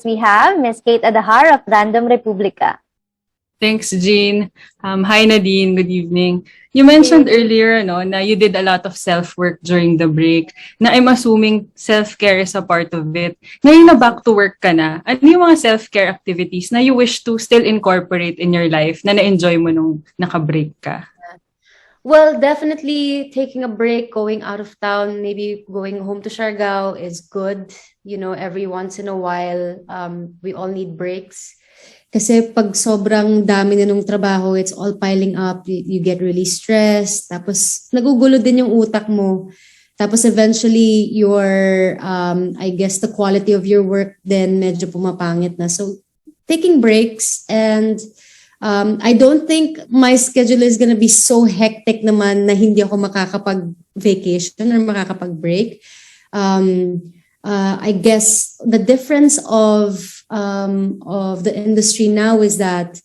we have Miss Kate Adahar of Random Republica. Thanks, Jean. Hi, Nadine. Good evening. You mentioned earlier na you did a lot of self-work during the break, na I'm assuming self-care is a part of it. Ngayon na back to work ka na, ano yung mga self-care activities na you wish to still incorporate in your life na na-enjoy mo nung naka-break ka? Well, definitely taking a break, going out of town, maybe going home to Siargao is good. Every once in a while, we all need breaks. Kasi pag sobrang dami na nung trabaho, it's all piling up, you get really stressed, tapos nagugulo din yung utak mo. Tapos eventually, I guess the quality of your work then medyo pumapangit na. So, taking breaks and I don't think my schedule is gonna be so hectic naman na hindi ako makakapag-vacation or makakapag-break. I guess the difference of the industry now is that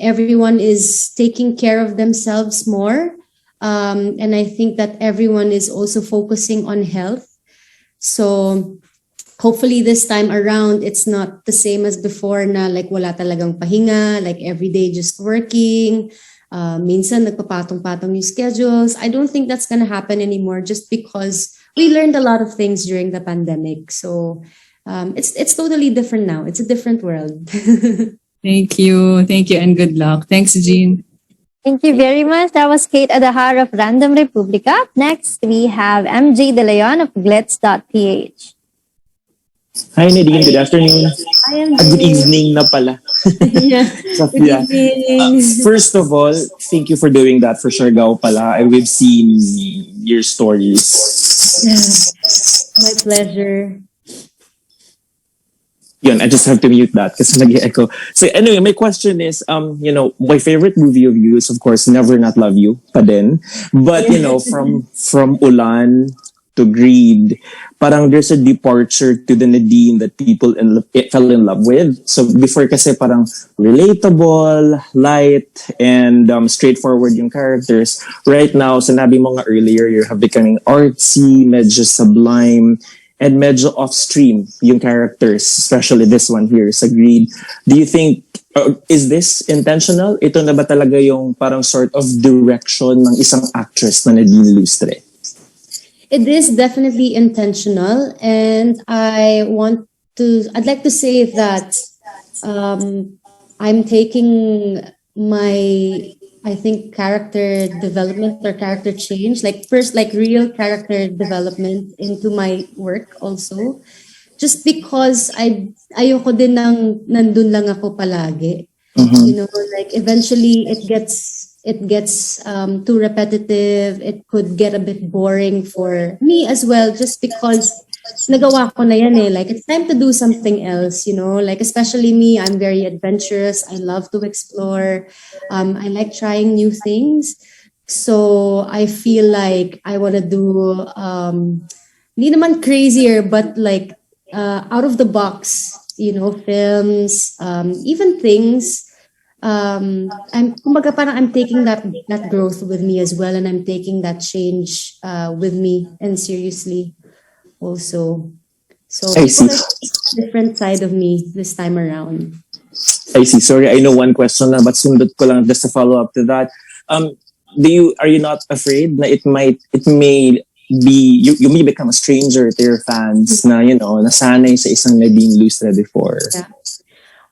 everyone is taking care of themselves more, and I think that everyone is also focusing on health. So hopefully this time around it's not the same as before na like wala talagang pahinga, like every day just working. Minsan nagpapatong-patong yung schedules. I don't think that's gonna happen anymore just because we learned a lot of things during the pandemic. So it's totally different now. It's a different world. Thank you, and good luck. Thanks, Jean. Thank you very much. That was Kate Adahar of Random Republica. Next, we have MJ De Leon of glitz.ph. Hi Nadine, good afternoon. Hi, MJ. Good evening na pala. Yeah. Safia. Good evening. First of all, thank you for doing that for Siargao pala. We've seen your stories. Yeah. My pleasure. Yun, I just have to mute that kasi nag-echo. So anyway, my question is, my favorite movie of you is of course Never Not Love You pa din. But from Ulan to Greed, parang there's a departure to the Nadine that people fell in love with. So before kasi parang relatable, light, and straightforward yung characters. Right now, sinabi mo nga earlier, you have becoming artsy, medyo sublime, and medyo off-stream yung characters, especially this one here, sa Greed. Do you think, is this intentional? Ito na ba talaga yung parang sort of direction ng isang actress na Nadine Lustre? It is definitely intentional, and I'd like to say that I'm taking my, I think, character development or character change, like real character development into my work also. Just because ayoko din nandun lang ako palagi. Mm-hmm. Like eventually it gets too repetitive. It could get a bit boring for me as well, just because nagawa ko na yan eh. Like it's time to do something else, like especially me, I'm very adventurous. I love to explore. I like trying new things. So I feel like I want to do, hindi naman crazier, but like out of the box, films, even things. I'm taking that growth with me as well, and I'm taking that change with me and seriously also. So I see. Different side of me this time around. I see. Sorry, I know one question na, but sundot ko lang just to follow up to that. Are you not afraid na it may be you may become a stranger to your fans na nasanay sa isang Nadine Lustre before? Yeah.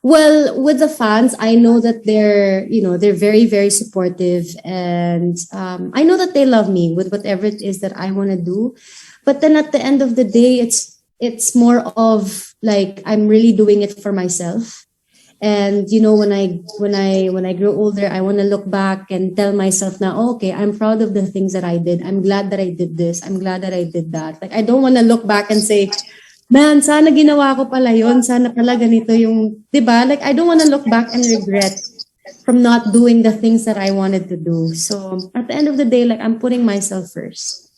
Well, with the fans, I know that they're very, very supportive, and I know that they love me with whatever it is that I want to do. But then at the end of the day, it's more of like I'm really doing it for myself. And when I grow older, I want to look back and tell myself now, okay, I'm proud of the things that I did. I'm glad that I did this. I'm glad that I did that. Like I don't want to look back and say, man, sana ginawa ko pala yun. Sana pala ganito yung, diba? Like, I don't want to look back and regret from not doing the things that I wanted to do. So, at the end of the day, like, I'm putting myself first.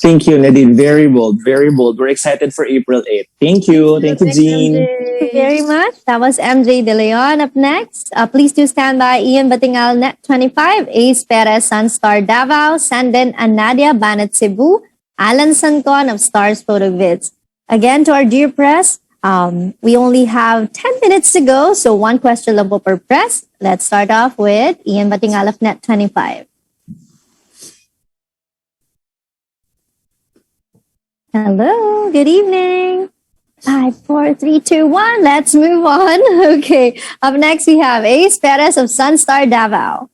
Thank you, Nadine. Very bold, very bold. We're excited for April 8th. Thank you. Thank you, Jean. Thank you very much. That was MJ De Leon. Up next, please do stand by Ian Batingal, Net 25, Ace Perez, Sunstar Davao, Sanden and Nadia Banat Cebu, Alan Sancon of Stars Photo Vids. Again, to our dear press, We only have 10 minutes to go, so one question lang po per press. Let's start off with Ian Batingal of Net 25. Hello, good evening. 5, 4, 3, 2, 1. Let's move on. Okay. Up next, we have Ace Perez of Sunstar Davao.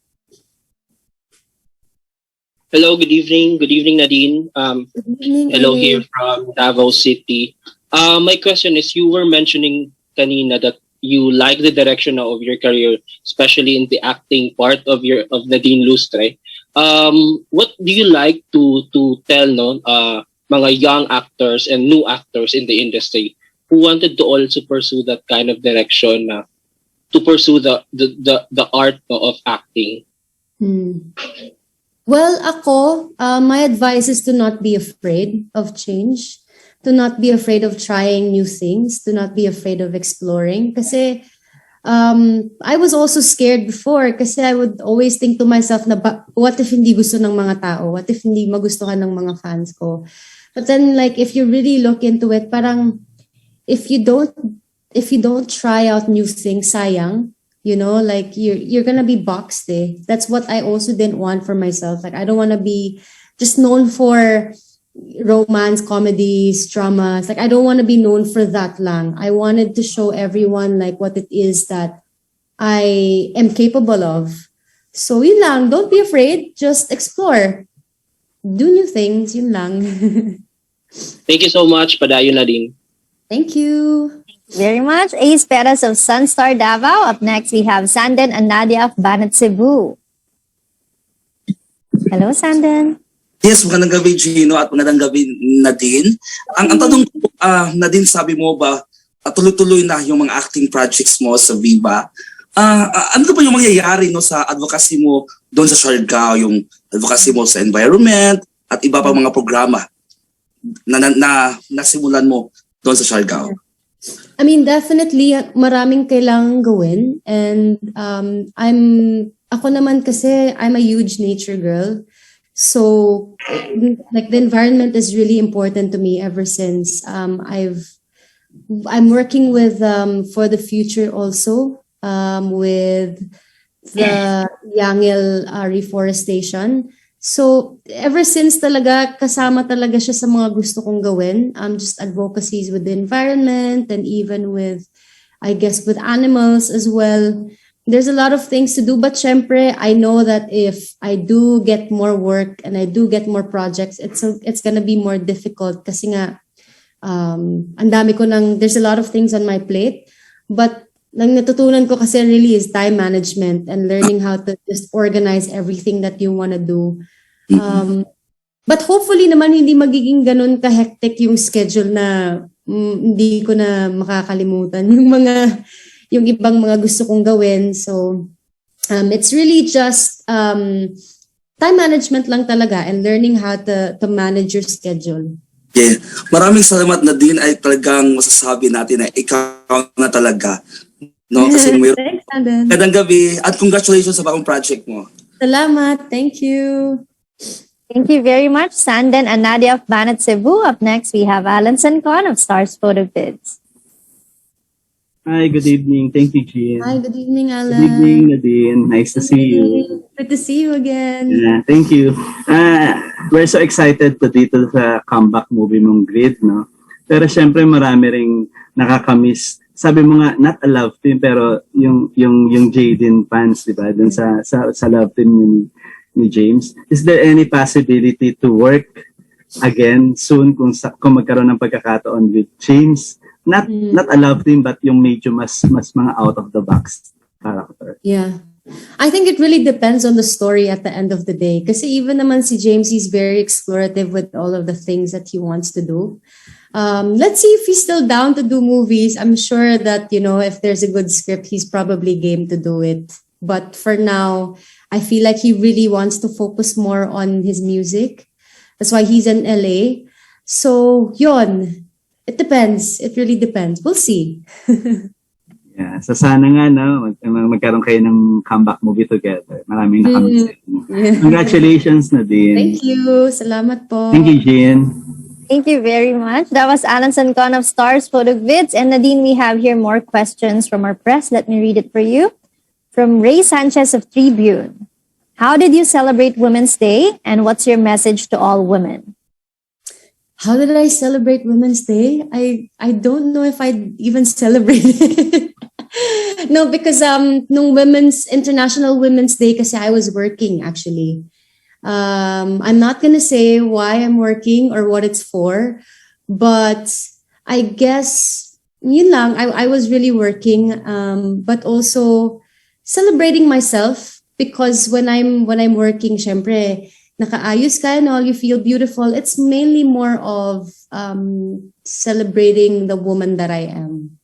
Hello, good evening. Good evening, Nadine. Hello here from Davao City. My question is, you were mentioning kanina that you like the direction of your career, especially in the acting part of Nadine Lustre. What do you like to tell mga young actors and new actors in the industry who wanted to also pursue that kind of direction, to pursue the art of acting? Well, ako, my advice is to not be afraid of change, to not be afraid of trying new things, to not be afraid of exploring. Kasi I was also scared before kasi I would always think to myself na what if hindi gusto ng mga tao? What if hindi magustuhan ng mga fans ko? But then, like, if you really look into it, parang if you don't try out new things, sayang. Like you're gonna be boxed. That's what I also didn't want for myself. Like I don't want to be just known for romance, comedies, dramas. Like I don't want to be known for that lang. I wanted to show everyone like what it is that I am capable of. So yun lang. Don't be afraid. Just explore. Do new things. Yun lang. Thank you so much, Padayon Nadine. Thank you. Very much. Ace Perez of Sunstar Davao. Up next, we have Sanden and Nadia of Banat Cebu. Hello, Sanden. Yes, magandang gabi, Gino, at magandang gabi, Nadine. Ang tanong ko, Nadine, sabi mo ba, tuloy-tuloy na yung mga acting projects mo sa Viva. Ano ba yung mangyayari sa advocacy mo doon sa Siargao, yung advocacy mo sa environment, at iba pang mga programa na nasimulan mo doon sa Siargao? I mean, definitely, maraming kailangang gawin. And ako naman kasi, I'm a huge nature girl. So, like, the environment is really important to me ever since. I'm working with, for the future also, with the Yangil reforestation. So, ever since talaga, kasama talaga siya sa mga gusto kong gawin. Just advocacies with the environment and even with, I guess, with animals as well. There's a lot of things to do, but syempre, I know that if I do get more work and I do get more projects, it's gonna be more difficult kasi nga, ang dami ko there's a lot of things on my plate, but nang natutunan ko kasi really is time management and learning how to just organize everything that you want to do. But hopefully naman hindi magiging ganun ka-hectic yung schedule na hindi ko na makakalimutan yung ibang mga gusto kong gawin. So it's really just time management lang talaga and learning how to manage your schedule. Yeah. Maraming salamat, Nadine, ay talagang masasabi natin na ikaw na talaga. No, kasi Thanks, Anden. magandang gabi at congratulations sa bagong project mo. Salamat. Thank you. Thank you very much, Sanden and Nadia of Banat Cebu. Up next, we have Alan Sancon of Stars Photo Vids. Hi, good evening. Thank you, Jean. Hi, good evening, Alan. Good evening, Nadine. Nice to see you. Good to see you again. Yeah, thank you. We're so excited to dito sa comeback movie mong Grid, no? Pero syempre marami ring nakakamiss. Sabi mo nga, not a love team, pero yung Jaden fans, di ba? Dun sa love team ni James. Is there any possibility to work again soon kung magkaroon ng pagkakataon with James? Not a love team, but yung medyo mas mga out of the box character. Yeah. I think it really depends on the story at the end of the day. Kasi even naman si James, he's very explorative with all of the things that he wants to do. Let's see if he's still down to do movies. I'm sure that, if there's a good script, he's probably game to do it. But for now, I feel like he really wants to focus more on his music. That's why he's in LA. So, yon. It depends. It really depends. We'll see. Yeah, so sana nga, no, magkaroon kayo ng comeback movie together. Maraming nakamiss. Yeah. Congratulations, Nadine. Thank you. Salamat po. Thank you, Jean. Thank you very much. That was Alan Sancon of Stars Photo Vids. And Nadine, we have here more questions from our press. Let me read it for you. From Ray Sanchez of Tribune. How did you celebrate Women's Day? And what's your message to all women? How did I celebrate Women's Day? I don't know if I even celebrated. No, because nung International Women's Day kasi I was working actually. I'm not gonna say why I'm working or what it's for, but I guess yun lang, I was really working, but also celebrating myself because when I'm working, syempre, nakaayos ka and all, you feel beautiful. It's mainly more of celebrating the woman that I am.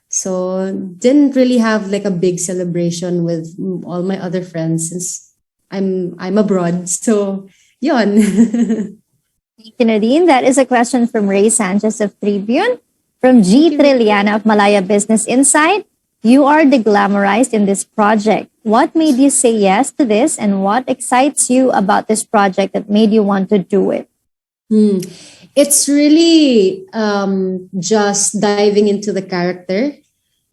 So didn't really have like a big celebration with all my other friends since I'm abroad. So yon. Thank you, Nadine. That is a question from Ray Sanchez of Tribune. From G. Trilliana of Malaya Business Insight. You are deglamorized in this project. What made you say yes to this, and what excites you about this project that made you want to do it? It's really just diving into the character.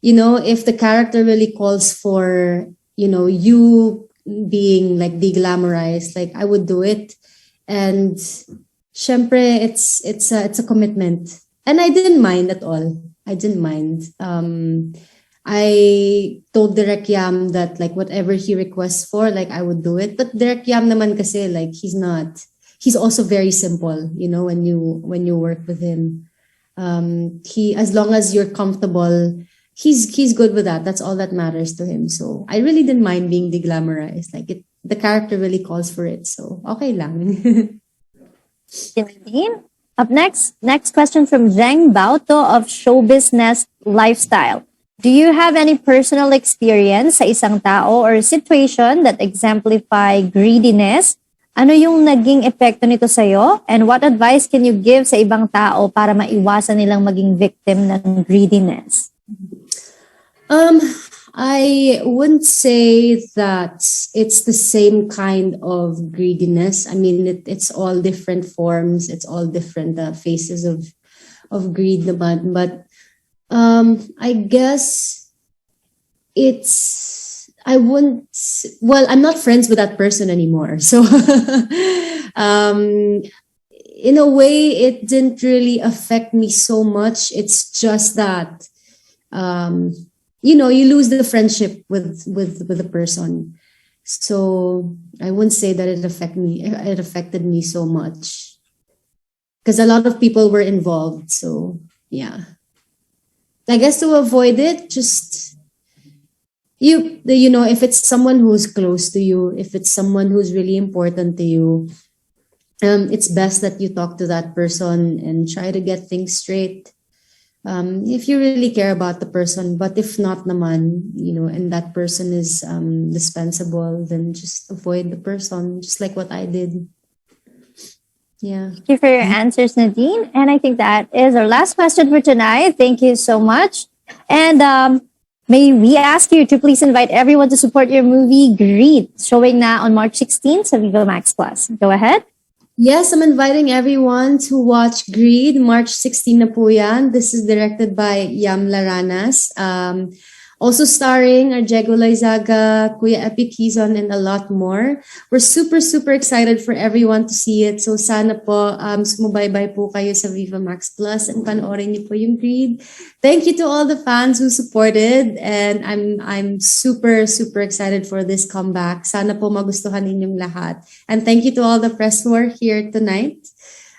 You know, if the character really calls for, you being like deglamorized, like I would do it. And syempre, it's a commitment. And I didn't mind at all. I didn't mind. I told Direk Yam that like whatever he requests for, like I would do it. But Direk Yam naman kasi like he's also very simple, when you work with him. He, as long as you're comfortable, he's good with that. That's all that matters to him. So I really didn't mind being deglamorized. Like the character really calls for it. So okay lang. Nadine. Up next question from Zheng Bauto of Showbiz Nest Lifestyle. Do you have any personal experience sa isang tao or situation that exemplify greediness? Ano yung naging epekto nito sa'yo? And what advice can you give sa ibang tao para maiwasan nilang maging victim ng greediness? I wouldn't say that it's the same kind of greediness. I mean, it's all different forms. It's all different phases of greed naman. But I guess I'm not friends with that person anymore. So in a way, it didn't really affect me so much. It's just that you lose the friendship with the person. So I wouldn't say that it affected me so much because a lot of people were involved. So yeah, I guess to avoid it, just if it's someone who's close to you, if it's someone who's really important to you, it's best that you talk to that person and try to get things straight. If you really care about the person, but if not naman, and that person is dispensable, then just avoid the person, just like what I did. Yeah. Thank you for your answers, Nadine. And I think that is our last question for tonight. Thank you so much. And may we ask you to please invite everyone to support your movie Greed, showing na on March 16th sa Vivamax Plus. Go ahead. Yes, I'm inviting everyone to watch Greed, March 16 na po yan. This is directed by Yam Laranas. Also starring our Diego Loyzaga, Kuya Epi Quizon, and a lot more. We're super, super excited for everyone to see it. So sana po sumubaybay po kayo sa Vivamax Plus and panoorin niyo po yung Greed. Thank you to all the fans who supported, and I'm super, super excited for this comeback. Sana po magustuhan ninyong lahat. And thank you to all the press who are here tonight.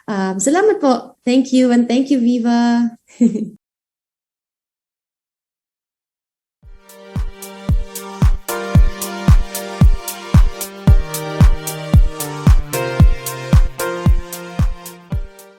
Salamat po. Thank you, and thank you, Viva.